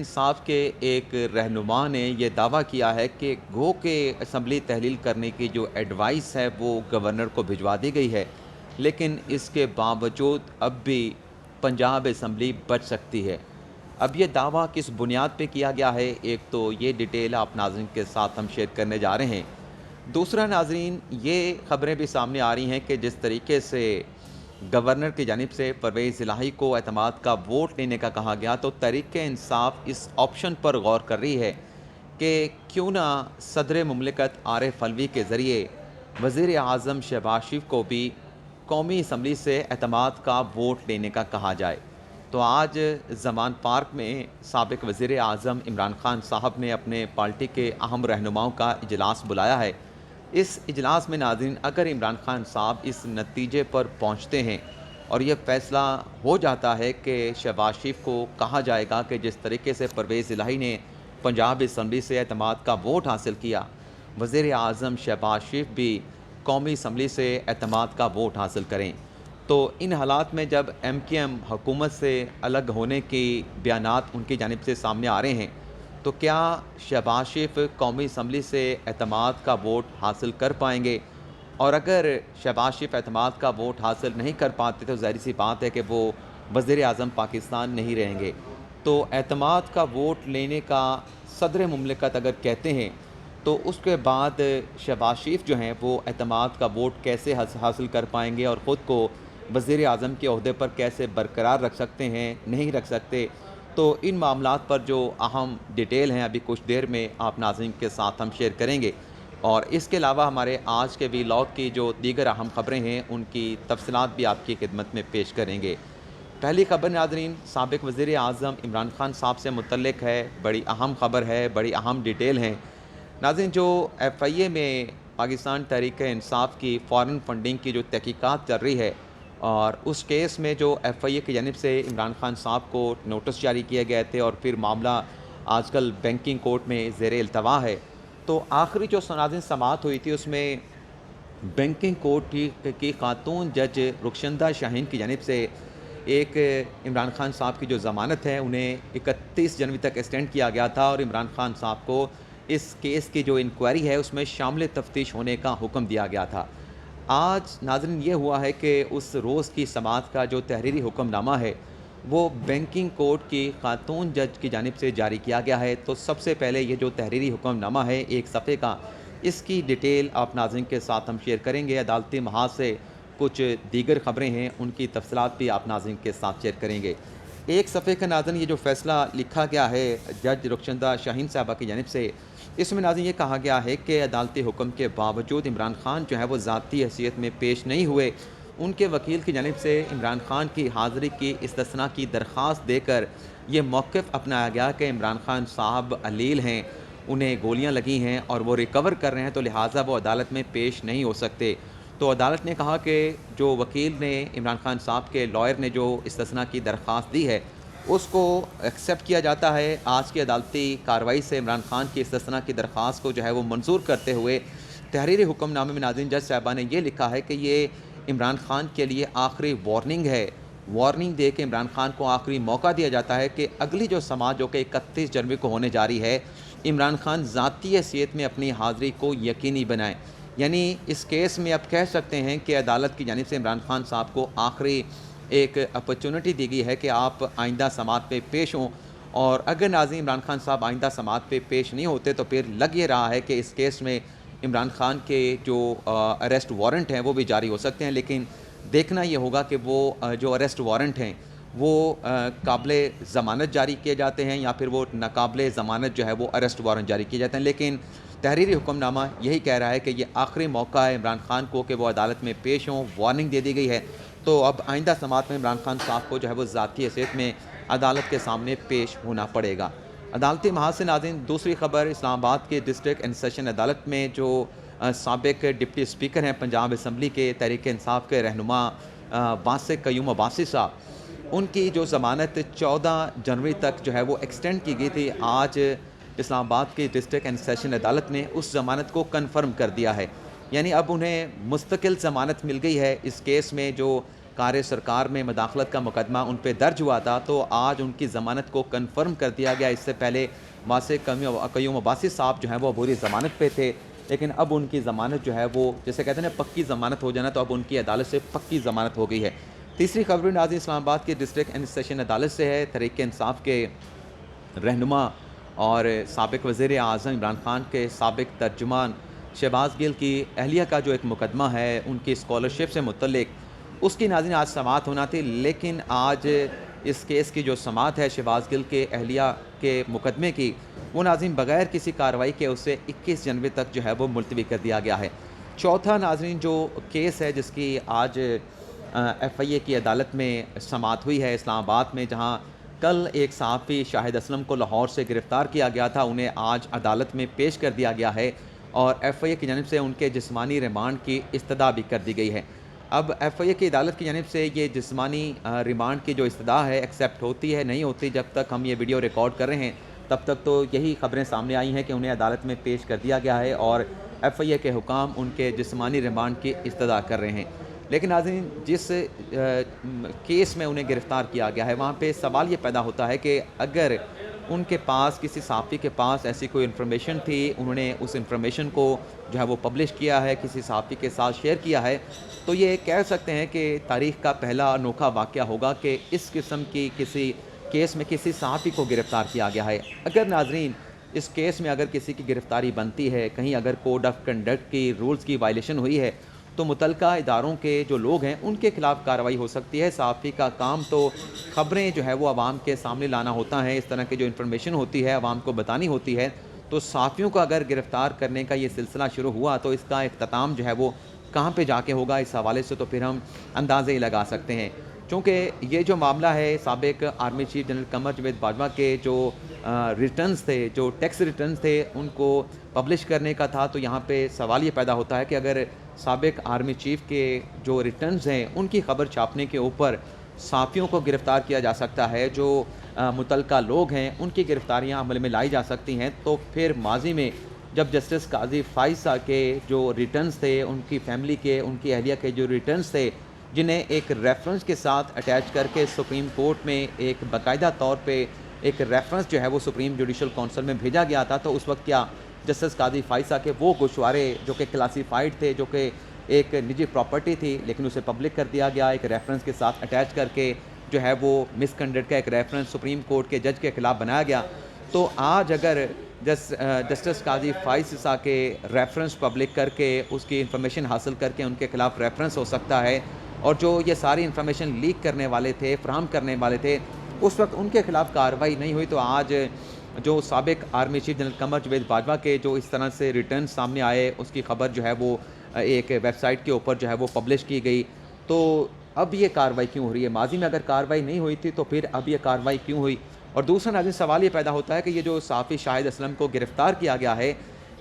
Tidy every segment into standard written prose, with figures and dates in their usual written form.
इंसाफ के एक रहनुमा ने ये दावा किया है कि गो के असम्बली तहलील करने की जो एडवाइस है वो गवर्नर को भिजवा दी गई है, लेकिन इसके बावजूद अब भी पंजाब असम्बली बच सकती है। अब ये दावा किस बुनियाद पे किया गया है, एक तो ये डिटेल आप नाज़रीन के साथ हम शेयर करने जा रहे हैं। दूसरा नाज़रीन, ये ख़बरें भी सामने आ रही हैं कि जिस तरीके से गवर्नर की जानिब से परवेज़ इलाही को एतमाद का वोट लेने का कहा गया, तो तहरीक-ए-इंसाफ इस ऑप्शन पर गौर कर रही है कि क्यों ना सदर मुमलिकत आरिफ अलवी के ज़रिए वज़ीर आज़म शहबाज शरीफ को भी कौमी असम्बली से एतमाद का वोट लेने का कहा जाए। तो आज ज़मान पार्क में साबिक़ वज़ीर आज़म इमरान खान साहब ने अपने पार्टी के अहम रहनुमाओं का इजलास बुलाया है। इस इजलास में नाज़रीन, अगर इमरान खान साहब इस नतीजे पर पहुँचते हैं और ये फ़ैसला हो जाता है कि शहबाज शरीफ को कहा जाएगा कि जिस तरीके से परवेज़ इलाही ने पंजाब असम्बली से एतमाद का वोट हासिल किया, वज़ीर आज़म शहबाज शरीफ भी कौमी असम्बली से एतमाद का वोट हासिल करें। तो इन हालात में जब एमकेएम हुकूमत से अलग होने के बयानात उनकी जानिब से सामने आ रहे हैं, तो क्या शहबाज शरीफ कौमी असम्बली से एतमाद का वोट हासिल कर पाएंगे? और अगर शहबाज शरीफ एतमाद का वोट हासिल नहीं कर पाते, तो ज़ाहिर सी बात है कि वो वज़ीर आज़म पाकिस्तान नहीं रहेंगे। तो एतमाद का वोट लेने का सदर मुमलिकत अगर कहते हैं, तो उसके बाद शहबाज शरीफ जो हैं वो एतमाद का वोट कैसे हासिल कर पाएंगे और ख़ुद को वज़ीर आज़म के ओहदे पर कैसे बरकरार रख सकते हैं, नहीं रख सकते। तो इन मामलात पर जो अहम डिटेल हैं, अभी कुछ देर में आप नाज़रीन के साथ हम शेयर करेंगे। और इसके अलावा हमारे आज के व्लॉग की जो दीगर अहम ख़बरें हैं, उनकी तफसीलात भी आपकी खिदमत में पेश करेंगे। पहली ख़बर नाज़रीन, साबिक़ वज़ीर आज़म इमरान खान साहब से मुतल्लिक़ है। बड़ी अहम ख़बर है, बड़ी अहम डिटेल हैं। नाज़रीन, जो FIA में पाकिस्तान तहरीक-ए-इंसाफ की फ़ॉरेन फंडिंग की जो तहकीकात चल रही है, और उस केस में जो FIA की जानिब से इमरान खान साहब को नोटिस जारी किए गए थे और फिर मामला आजकल बैंकिंग कोर्ट में ज़ेर इल्तवा है। तो आखिरी जो नाज़रीन समाअत हुई थी, उसमें बैंकिंग कोर्ट की खातून जज रुखशंदा शाहीन की जानिब से एक इमरान खान साहब की जो ज़मानत है, उन्हें 31 जनवरी तक एक्सटेंड किया गया था और इमरान खान साहब को इस केस की जो इंक्वायरी है उसमें शामिल तफ्तीश होने का हुक्म दिया गया था। आज नाज़रीन ये हुआ है कि उस रोज़ की समाअत का जो तहरीरी हुक्मनामा है, वो बैंकिंग कोर्ट की खातून जज की जानिब से जारी किया गया है। तो सबसे पहले ये जो तहरीरी हुक्मनामा है, एक सफ़े का, इसकी डिटेल आप नाज़रीन के साथ हम शेयर करेंगे। अदालती महाज से कुछ दीगर ख़बरें हैं, उनकी तफसीलात भी आप नाज़रीन के साथ शेयर करेंगे। एक सफ़े का नाज़रीन ये जो फ़ैसला लिखा गया है जज रुखशंदा शाहीन साहबा की जानिब से, इसमें नाज़रीन ये कहा गया है कि अदालती हुक्म के बावजूद इमरान खान जो है वो ज़ाती हैसियत में पेश नहीं हुए। उनके वकील की जानिब से इमरान खान की हाज़िरी की इस्तिस्ना की दरख्वास्त देकर ये मौक़िफ़ अपनाया गया कि इमरान खान साहब अलील हैं, उन्हें गोलियाँ लगी हैं और वो रिकवर कर रहे हैं, तो लिहाजा वो अदालत में पेश नहीं हो सकते। तो अदालत ने कहा कि जो वकील ने, इमरान खान साहब के लॉयर ने जो इस्तिस्ना की दरख्वास्त दी है, उसको एक्सेप्ट किया जाता है। आज की अदालती कार्रवाई से इमरान खान की इस्तिस्ना की दरख्वास्त को जो है वो मंजूर करते हुए तहरीरी हुक्मनामे में नाज़रीन जज साहबा ने ये लिखा है कि ये इमरान खान के लिए आखिरी वार्निंग है। वार्निंग दे के इमरान खान को आखिरी मौका दिया जाता है कि अगली जो समाअत जो कि 31 जनवरी को होने जा रही है, इमरान खान ज़ाती हैसियत में अपनी हाज़िरी को यकीनी बनाएँ। यानी इस केस में आप कह सकते हैं कि अदालत की जानिब से इमरान खान साहब को आखिरी एक अपॉर्चुनिटी दी गई है कि आप आइंदा समाअत पे पेश हों। और अगर नाज़रीन इमरान खान साहब आइंदा समाअत पे पेश नहीं होते, तो फिर लग ये रहा है कि इस केस में इमरान खान के जो अरेस्ट वारंट हैं वो भी जारी हो सकते हैं। लेकिन देखना ये होगा कि वो जो अरेस्ट वारंट हैं वो काबिले ज़मानत जारी किए जाते हैं या फिर वो नाकाबिले ज़मानत जो है वो अरेस्ट वारंट जारी किए जाते हैं। लेकिन तहरीरी हुक्मनामा यही कह रहा है कि ये आखिरी मौका है इमरान खान को कि वो अदालत में पेश हों। वार्निंग दे दी गई है, तो अब आइंदा समाअत में इमरान खान साहब को जो है वो ज़ाती हैसियत में अदालत के सामने पेश होना पड़ेगा। अदालती महाज से नाज़रीन दूसरी ख़बर, इस्लामाबाद के डिस्ट्रिक्ट एंड सेशन अदालत में जो साबिक़ डिप्टी स्पीकर हैं पंजाब असम्बली के तहरीक-ए-इंसाफ के रहनुमा वासिक़ क़य्यूम अब्बासी साहब, उनकी जो ज़मानत 14 जनवरी तक जो है वो एक्सटेंड की गई थी। आज इस्लामाबाद की डिस्ट्रिक्ट एंड सेशन अदालत ने उस ज़मानत को कन्फर्म कर दिया है। यानी अब उन्हें मुस्तकिल ज़मानत मिल गई है। इस केस में जो कार्य सरकार में मदाखलत का मुकदमा उन पे दर्ज हुआ था, तो आज उनकी ज़मानत को कन्फर्म कर दिया गया। इससे पहले वासे क़य्यूम अब्बासी साहब जो हैं वो अबूरी ज़मानत पे थे, लेकिन अब उनकी ज़मानत जो है वो, जैसे कहते हैं ना, पक्की ज़मानत हो जाना, तो अब उनकी अदालत से पक्की ज़मानत हो गई है। तीसरी खबर नाज़रीन इस्लामाबाद की डिस्ट्रिक्ट एंड सेशन अदालत से है। तहरीक इंसाफ के रहनुमा और साबिक़ वज़ीर आज़म इमरान खान के साबिक़ तर्जुमान शहबाज़ गिल की अहलिया का जो एक मुकदमा है उनकी स्कॉलरशिप से मुतल्लिक़, उसकी नाज़रीन आज समाअत होना थी, लेकिन आज इस केस की जो समाअत है शहबाज़ गिल के अहलिया के मुकदमे की, वो नाज़रीन बग़ैर किसी कार्रवाई के उसे 21 जनवरी तक जो है वो मुलतवी कर दिया गया है। चौथा नाज़रीन जो केस है जिसकी आज FIA की अदालत में समाअत हुई है इस्लामाबाद में, जहाँ कल एक सहाफ़ी शाहिद असलम को लाहौर से गिरफ़्तार किया गया था, उन्हें आज अदालत में पेश कर दिया गया है और FIA की जानिब से उनके जिस्मानी रिमांड की इस्तदा भी कर दी गई है। अब FIA की अदालत की जानिब से ये जिस्मानी रिमांड की जो इस्तदा है एक्सेप्ट होती है नहीं होती, जब तक हम ये वीडियो रिकॉर्ड कर रहे हैं तब तक तो यही ख़बरें सामने आई हैं कि उन्हें अदालत में पेश कर दिया गया है और FIA के हुकाम उनके जिस्मानी रिमांड की इस्तदा कर रहे हैं। लेकिन नाज़रीन जिस केस में उन्हें गिरफ़्तार किया गया है, वहाँ पे सवाल ये पैदा होता है कि अगर उनके पास, किसी सहाफ़ी के पास ऐसी कोई इन्फॉर्मेशन थी, उन्होंने उस इन्फॉर्मेशन को जो है वो पब्लिश किया है, किसी सहाफ़ी के साथ शेयर किया है, तो ये कह सकते हैं कि तारीख़ का पहला अनोखा वाक़या होगा कि इस किस्म की किसी केस में किसी सहाफ़ी को गिरफ़्तार किया गया है। अगर नाज़रीन इस केस में अगर किसी की गिरफ़्तारी बनती है, कहीं अगर कोड ऑफ़ कंडक्ट की रूल्स की वायलेशन हुई है, तो मुतल्लिका इदारों के जो लोग हैं उनके ख़िलाफ़ कार्रवाई हो सकती है। सहाफ़ी का काम तो ख़बरें जो है वो आवाम के सामने लाना होता है, इस तरह की जो इन्फॉर्मेशन होती है आवाम को बतानी होती है। तो सहाफ़ियों को अगर गिरफ़्तार करने का ये सिलसिला शुरू हुआ तो इसका इख्तिताम जो है वो कहाँ पे जाके होगा, इस हवाले से तो फिर हम अंदाज़े ही लगा सकते हैं। चूँकि ये जो मामला है साबिक़ army chief general Qamar Javed Bajwa के जो रिटर्न्स थे, जो टैक्स रिटर्न्स थे, उनको पब्लिश करने का था, तो यहाँ पे सवाल ये पैदा होता है कि अगर साबिक़ आर्मी चीफ़ के जो रिटर्न्स हैं उनकी ख़बर छापने के ऊपर सहाफ़ियों को गिरफ़्तार किया जा सकता है, जो मुतल्लिका लोग हैं उनकी गिरफ़्तारियाँ अमल में लाई जा सकती हैं, तो फिर माज़ी में जब जस्टिस काज़ी फ़ाइज़ के जो रिटर्न्स थे, उनकी फ़ैमिली के, उनकी अहलिया के जो रिटर्न्स थे, जिन्हें एक रेफ़रेंस के साथ अटैच करके सुप्रीम कोर्ट में एक बाकायदा तौर पे एक रेफ़रेंस जो है वो सुप्रीम जुडिशल काउंसिल में भेजा गया था, तो उस वक्त क्या जस्टिस काज़ी फ़ाइज़ के वो गोशवारे जो कि क्लासीफाइड थे, जो कि एक निजी प्रॉपर्टी थी, लेकिन उसे पब्लिक कर दिया गया एक रेफ़रेंस के साथ अटैच करके, जो है वो मिसकंडक्ट का एक रेफ़रेंस सुप्रीम कोर्ट के जज के ख़िलाफ़ बनाया गया। तो आज अगर जस्टिस काज़ी फ़ाइज़ के रेफ़रेंस पब्लिक करके उसकी इन्फॉर्मेशन हासिल करके उनके ख़िलाफ़ रेफ़रेंस हो सकता है, और जो ये सारी इन्फॉर्मेशन लीक करने वाले थे, फ़राहम करने वाले थे, उस वक्त उनके ख़िलाफ़ कार्रवाई नहीं हुई, तो आज जो साबिक़ army chief general Qamar Javed Bajwa के जो इस तरह से रिटर्न सामने आए, उसकी ख़बर जो है वो एक वेबसाइट के ऊपर जो है वो पब्लिश की गई, तो अब ये कार्रवाई क्यों हो रही है? माज़ी में अगर कार्रवाई नहीं हुई थी तो फिर अब ये कार्रवाई क्यों हुई? और दूसरा नाज़रीन सवाल ये पैदा होता है कि ये जो सहाफ़ी शाहिद असलम को गिरफ़्तार किया गया है,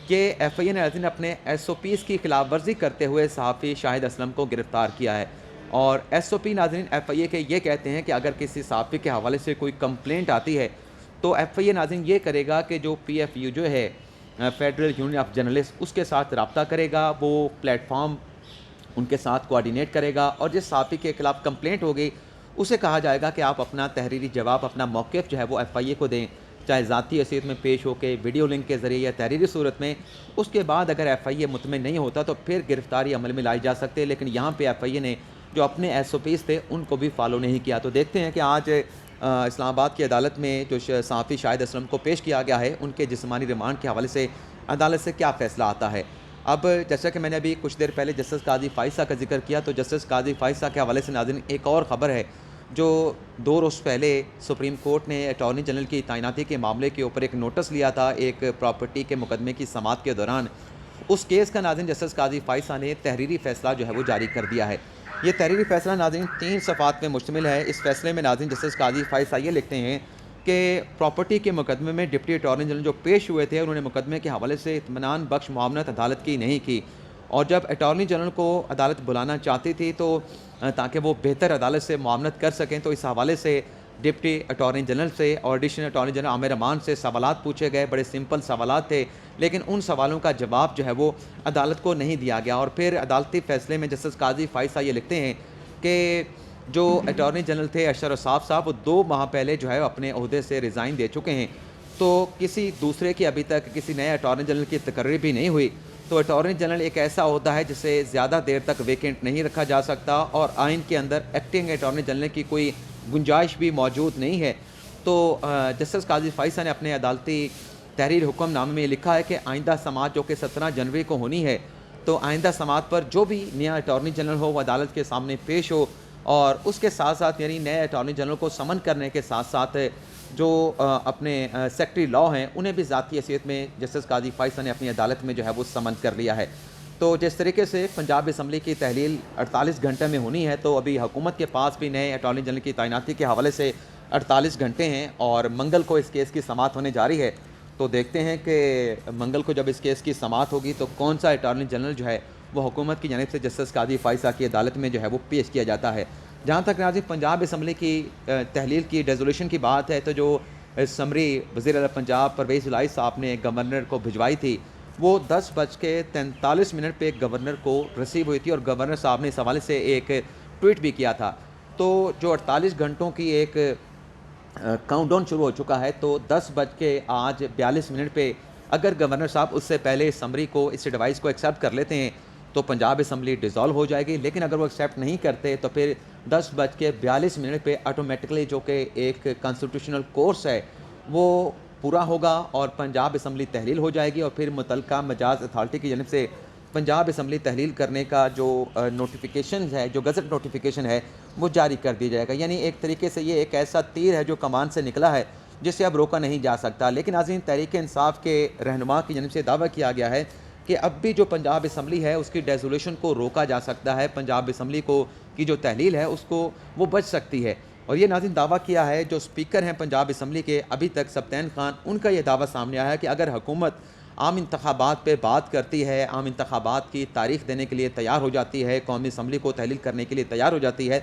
कि FIA ने नाज़रीन अपने SOPs की खिलाफ वर्जी करते हुए सहाफ़ी शाहिद असलम को गिरफ़्तार किया है। और SOP नाज़रीन FIA के ये कहते हैं कि अगर किसी सहाफ़ी के हवाले से कोई कंप्लेंट आती है, तो FIA नाज़रीन ये करेगा कि जो PFU जो है फेडरल यूनियन ऑफ जर्नलिस्ट, उसके साथ रब्ता करेगा, वो प्लेटफॉर्म उनके साथ कोऑर्डिनेट करेगा, और जिस सहाफ़ी के ख़िलाफ़ कंप्लेंट होगी उसे कहा जाएगा कि आप अपना तहरीरी जवाब, अपना मौक़िफ़ जो है वो FIA को दें, चाहे ज़ाती हैसियत में पेश होके, वीडियो लिंक के ज़रिए या तहरीरी सूरत में। उसके बाद अगर FIA मुतमिन नहीं होता तो फिर गिरफ़्तारी अमल में लाई जा सकती है, लेकिन यहाँ पे FIA ने जो अपने SOPs थे उनको भी फॉलो नहीं किया। तो देखते हैं कि आज इस्लामाबाद की अदालत में जो सहाफ़ी शाहिद असलम को पेश किया गया है, उनके जिस्मानी रिमांड के हवाले से अदालत से क्या फ़ैसला आता है। अब जैसा कि मैंने अभी कुछ देर पहले जस्टिस काज़ी फ़ाइज़ का ज़िक्र किया, तो जस्टिस काज़ी फ़ाइज़ के हवाले से नाज़रीन एक और ख़बर है, जो 2 रोज़ पहले सुप्रीम कोर्ट ने अटॉर्नी जनरल की तैनाती के मामले के ऊपर एक नोटिस लिया था, एक प्रॉपर्टी के मुकदमे की समाअत के दौरान। उस केस का नाज़रीन जस्टिस काज़ी फ़ाइज़ ने तहरीरी फ़ैसला जो है वो जारी कर दिया है। ये तहरीरी फ़ैसला नाज़रीन 3 सफ़ात में मुश्तमिल है। इस फ़ैसले में नाज़रीन जस्टिस काज़ी फ़ाइज़ ये लिखते हैं कि प्रॉपर्टी के मुकदमे में डिप्टी अटॉर्नी जनरल जो पेश हुए थे, उन्होंने मुकदमे के हवाले से इत्मीनान बख्श मुआवनत अदालत की नहीं की, और जब अटॉर्नी जनरल को अदालत बुलाना चाहती थी तो ताकि वो बेहतर अदालत से मुआवनत कर सकें, तो इस हवाले से डिप्टी अटॉर्नी जनरल से और एडिशनल अटॉर्नी जनरल आमिर अमान से सवालात पूछे गए। बड़े सिंपल सवालात थे, लेकिन उन सवालों का जवाब जो है वो अदालत को नहीं दिया गया। और फिर अदालती फ़ैसले में जस्टिस काज़ी फ़ाइज़ ये लिखते हैं कि जो अटॉर्नी जनरल थे अशर असाफ साहब, वो 2 माह पहले जो है अपने ओहदे से रिज़ाइन दे चुके हैं। तो किसी दूसरे की अभी तक किसी नए अटॉर्नी जनरल की तकर्री भी नहीं हुई। तो अटॉर्नी जनरल एक ऐसा ओहदा है जिसे ज़्यादा देर तक वेकेंट नहीं रखा जा सकता और आइन के अंदर एक्टिंग अटॉर्नी जनरल की कोई गुंजाइश भी मौजूद नहीं है। तो जस्टिस काजी फ़ाइज़ ने अपने अदालती तहरीर हुक्मनामे में लिखा है कि आइंदा समाअत जो कि 17 जनवरी को होनी है, तो आइंदा समाअत पर जो भी नया अटॉर्नी जनरल हो वो अदालत के सामने पेश हो और उसके साथ-साथ यानी नए अटॉर्नी जनरल को समन करने के साथ-साथ जो अपने सेक्रेटरी लॉ हैं, उन्हें भी ज़ाती हैसियत में जस्टिस काज़ी फ़ाइज़ ने अपनी अदालत में जो है वो समन कर लिया है। तो जिस तरीके से पंजाब असम्बली की तहलील 48 घंटे में होनी है, तो अभी हुकूमत के पास भी नए अटॉर्नी जनरल की तैनाती के हवाले से 48 घंटे हैं और मंगल को इस केस की समाअत होने जा रही है। तो देखते हैं कि मंगल को जब इस केस की समाअत होगी तो कौन सा अटॉर्नी जनरल जो है वो हुकूमत की जानिब से जस्टिस काज़ी फ़ाइज़ की अदालत में जो है वो पेश किया जाता है। जहाँ तक नाज़रीन पंजाब असम्बली की तहलील की रेज़ोल्यूशन की बात है, तो जो समरी वज़ीर आला पंजाब परवेज़ इलाही साहब ने गवर्नर को भिजवाई थी, वो 10:43 पे गवर्नर को रिसीव हुई थी और गवर्नर साहब ने इस हवाले से एक ट्वीट भी किया था। तो जो 48 घंटों की एक काउंटडाउन शुरू हो चुका है, तो 10 बज के आज 42 मिनट पे अगर गवर्नर साहब उससे पहले इस समरी को, इस एडवाइस को एक्सेप्ट कर लेते हैं, तो पंजाब असम्बली डिसॉल्व हो जाएगी। लेकिन अगर वो एक्सेप्ट नहीं करते तो फिर 10:42 पे ऑटोमेटिकली जो कि एक कॉन्स्टिट्यूशनल कोर्स है वो पूरा होगा और पंजाब असम्बली तहलील हो जाएगी और फिर मुतलका मजाज अथॉरिटी की जानिब से पंजाब असम्बली तहलील करने का जो नोटिफिकेशन है, जो गज़ट नोटिफिकेशन है, वो जारी कर दिया जाएगा। यानी एक तरीके से ये एक ऐसा तीर है जो कमान से निकला है जिसे अब रोका नहीं जा सकता। लेकिन नाज़रीन तहरीक इंसाफ के रहनुमा की जानिब से दावा किया गया है कि अब भी जो पंजाब असम्बली है उसकी डेज़ोल्यूशन को रोका जा सकता है, पंजाब असम्बली को की जो तहलील है उसको वो बच सकती है। और ये नाज़रीन दावा किया है जो स्पीकर हैं पंजाब असम्बली के अभी तक सब्तैन खान, उनका ये दावा सामने आया है कि अगर हुकूमत आम इंतखाबात पे बात करती है, आम इंतखाबात की तारीख देने के लिए तैयार हो जाती है, कौमी असम्बली को तहलील करने के लिए तैयार हो जाती है,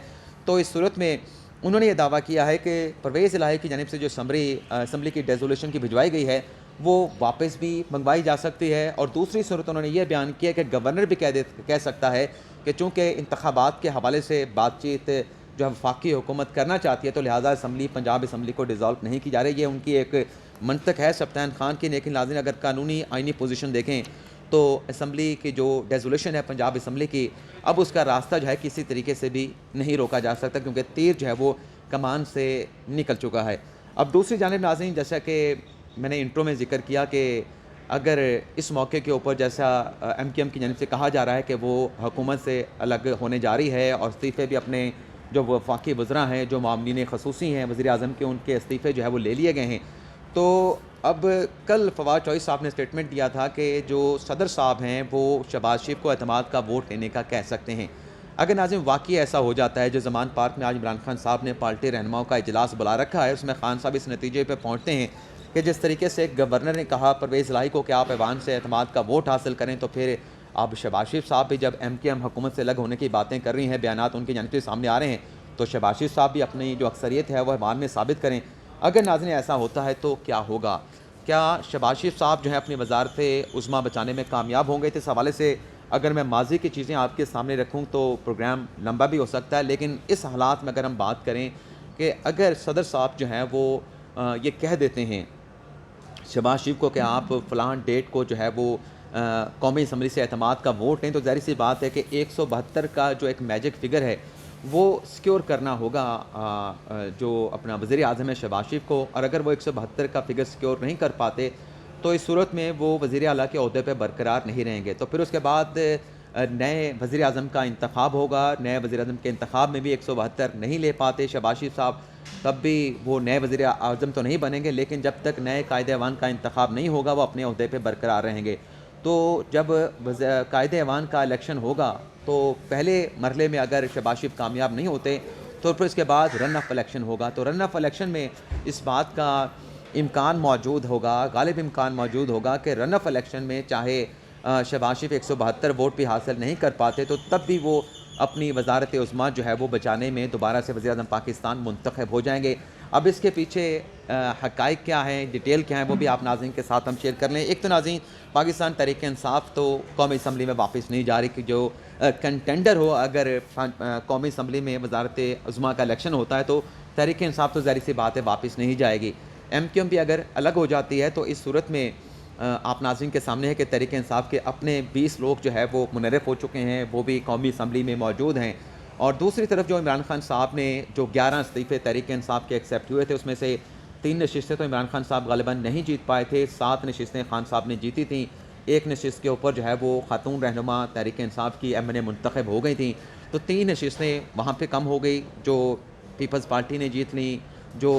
तो इस सूरत में उन्होंने ये दावा किया है कि परवेज़ इलाही की जानिब से जो असम्बली की डेज़ोल्यूशन की भिजवाई गई है वो वापस भी मंगवाई जा सकती है। और दूसरी सूरत उन्होंने ये बयान किया कि गवर्नर भी कह सकता है कि चूँकि इंतखाबात के हवाले से बातचीत जो वफाकी हुकूमत करना चाहती है, तो लिहाजा असम्बली पंजाब असम्बली को डिज़ॉल्व नहीं की जा रही। ये उनकी एक मंतक है सब्तान खान की। लेकिन नाज़रीन अगर कानूनी आइनी पोजीशन देखें तो असम्बली की जो डेज़ोल्यूशन है पंजाब असम्बली की, अब उसका रास्ता जो है किसी तरीके से भी नहीं रोका जा सकता क्योंकि तीर जो है वो कमान से निकल चुका है। अब दूसरी जानिब नाज़रीन, जैसा कि मैंने इंट्रो में ज़िक्र किया कि अगर इस मौके के ऊपर जैसा MKM की जानिब से कहा जा रहा है कि वो हुकूमत से अलग होने जा रही है और इस्तीफ़े भी अपने जो वफाकी वज़रा हैं, जो मामलीन खसूसी हैं वज़ीर आज़म के, उनके इस्तीफ़े जो है वो ले लिए गए हैं। तो अब कल फवाद चौधरी साहब ने स्टेटमेंट दिया था कि जो सदर साहब हैं वो शहबाज शरीफ को एतमाद का वोट लेने का कह सकते हैं। अगर नाज़रीन वाक़ई ऐसा हो जाता है, जो ज़मान पार्क में आज इमरान खान साहब ने पार्टी रहनुमाओं का इजलास बुला रखा है, उसमें खान साहब इस नतीजे पर पहुँचते हैं कि जिस तरीके से गवर्नर ने कहा परवेज़ इलाही को कि आप ऐवान से एतमाद का वोट हासिल करें, तो फिर अब शहबाज शरीफ साहब भी जब MKM हुकूमत से अलग होने की बातें कर रही हैं, बयानात उनकी जानिब से सामने आ रहे हैं, तो शहबाज शरीफ साहब भी अपनी जो अक्सरियत है वह ऐवान में साबित करें। अगर नाज़रीन ऐसा होता है तो क्या होगा? क्या शहबाज शरीफ साहब जो है अपनी वज़ारत उज़्मा बचाने में कामयाब होंगे? तो इस हवाले से अगर मैं माज़ी की चीज़ें आपके सामने रखूँ तो प्रोग्राम लंबा भी हो सकता है। लेकिन इस हालात में अगर हम बात करें कि अगर सदर साहब जो हैं वो ये कह देते हैं शहबाज शरीफ को कि आप फ़लाँ डेट को जो है वो कौमी असम्बली से एतमाद का वोट लें, तो ज़ाहिर सी बात है कि 172 का जो एक मैजिक फ़िगर है वो सिक्योर करना होगा जो अपना वज़ीर आज़म है शहबाज शरीफ को। और अगर वो 172 का फ़िगर सिक्योर नहीं कर पाते तो इस सूरत में वो वज़ीर आला के ओहदे पे बरकरार नहीं रहेंगे। तो फिर उसके बाद नए वज़ीर आज़म का इंतखाब होगा। नए वज़ीर आज़म के इंतखाब में भी 172 नहीं ले पाते शहबाज शरीफ साहब, तब भी वो नए वज़ीर आज़म तो नहीं बनेंगे, लेकिन जब तक नए कायदे-ए-ऐवान का इंतखाब नहीं होगा वो अपने ओहदे पे बरकरार रहेंगे। तो जब कायदे-ए-ऐवान का इलेक्शन होगा तो पहले मरहले में अगर शहबाज शरीफ कामयाब नहीं होते तो फिर उसके बाद रन ऑफ इलेक्शन होगा। तो रन ऑफ इलेक्शन में इस बात का इम्कान मौजूद होगा, गालिब इम्कान मौजूद होगा कि रन ऑफ इलेक्शन में चाहे शहबाज शरीफ 172 वोट भी हासिल नहीं कर पाते तो तब भी वो अपनी वज़ारत उज़्मा जो है वो बचाने में दोबारा से वज़ीर आज़म पाकिस्तान मुंतखब हो जाएंगे। अब इसके पीछे हक़ाइक़ क्या हैं, डिटेल क्या है, वो भी आप नाज़रीन के साथ हम शेयर कर लें। एक तो नाज़रीन पाकिस्तान तहरीक इंसाफ तो कौमी असम्बली में वापस नहीं जा रही कि जो कंटेंडर हो, अगर कौमी असम्बली में वज़ारत उज़्मा का इलेक्शन होता है तो तहरीक इंसाफ तो ज़ाहिर सी बात है वापस नहीं जाएगी। एमक्यूएम भी अगर अलग हो जाती है तो इस सूरत में आप नाज़रीन के सामने है कि तहरीक इंसाफ के अपने 20 लोग जो है वो मुनर्रफ़ हो चुके हैं, वो भी कौमी असम्बली में मौजूद हैं। और दूसरी तरफ जो इमरान खान साहब ने जो 11 इस्तीफ़े तहरीक इंसाफ के एक्सेप्ट हुए थे, उसमें से 3 नशिस्तें तो इमरान खान साहब ग़ालिबन नहीं जीत पाए थे, 7 नशिस्तें खान साहब ने जीती थीं। एक नशिस्त के ऊपर जो है वो खातून रहनुमा तहरीक इंसाफ की एमएनए मुंतखब हो गई थी। तो 3 नशिस्तें वहाँ पे कम हो गई, जो पीपल्स पार्टी ने जीत ली, जो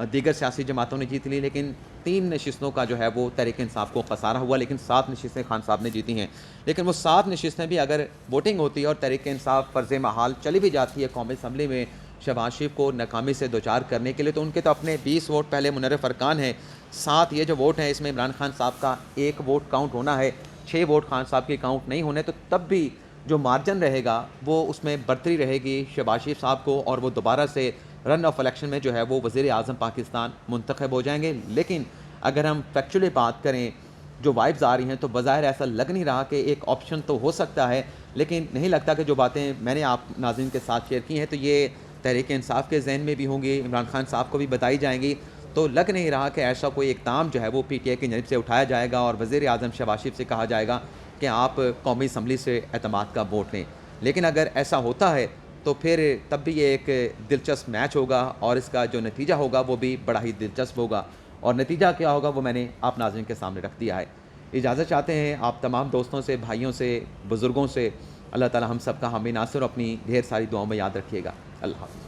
दीगर सियासी जमातों ने जीत ली, लेकिन 3 नशिस्तों का जो है वो तहरीक इंसाफ को खसारा हुआ, लेकिन 7 नशिस्तें खान साहब ने जीती हैं। लेकिन वो 7 नशिस्तें भी अगर वोटिंग होती है और तहरीक इंसाफ फ़र्ज़ महाल चली भी जाती है कौमी असम्बली में शहबाज शरीफ को नाकामी से दोचार करने के लिए, तो उनके तो अपने 20 वोट पहले मुनर्रफ़ अरकान हैं। 7 ये जो वोट हैं इसमें इमरान खान साहब का 1 वोट काउंट होना है, 6 वोट खान साहब के काउंट नहीं होने, तो तब भी जो मार्जिन रहेगा वो उसमें बढ़ती रहेगी शहबाज शरीफ साहब को, और वो दोबारा से रन ऑफ इलेक्शन में जो है वो वज़ीर आज़म पाकिस्तान मुंतखब हो जाएंगे। लेकिन अगर हम फैक्चुअली बात करें, जो वाइब्स आ रही हैं, तो बज़ाहिर ऐसा लग नहीं रहा कि एक ऑप्शन तो हो सकता है, लेकिन नहीं लगता कि जो बातें मैंने आप नाज़रीन के साथ शेयर की हैं तो ये तहरीक इंसाफ के ज़हन में भी होंगी, इमरान खान साहब को भी बताई जाएंगी। तो लग नहीं रहा कि ऐसा कोई इक़दाम जो है वो पीटीआई की जानिब से उठाया जाएगा और वज़ीर आज़म शहबाज शरीफ से कहा जाएगा कि आप कौमी असम्बली से एतमाद का वोट लें। लेकिन अगर ऐसा होता है तो फिर तब भी ये एक दिलचस्प मैच होगा और इसका जो नतीजा होगा वो भी बड़ा ही दिलचस्प होगा, और नतीजा क्या होगा वो मैंने आप नाज़रीन के सामने रख दिया है। इजाज़त चाहते हैं आप तमाम दोस्तों से, भाइयों से, बुज़ुर्गों से। अल्लाह ताला हम सब का हामी नासिर, अपनी ढेर सारी दुआओं में याद रखिएगा। अल्लाह हाफ़िज़।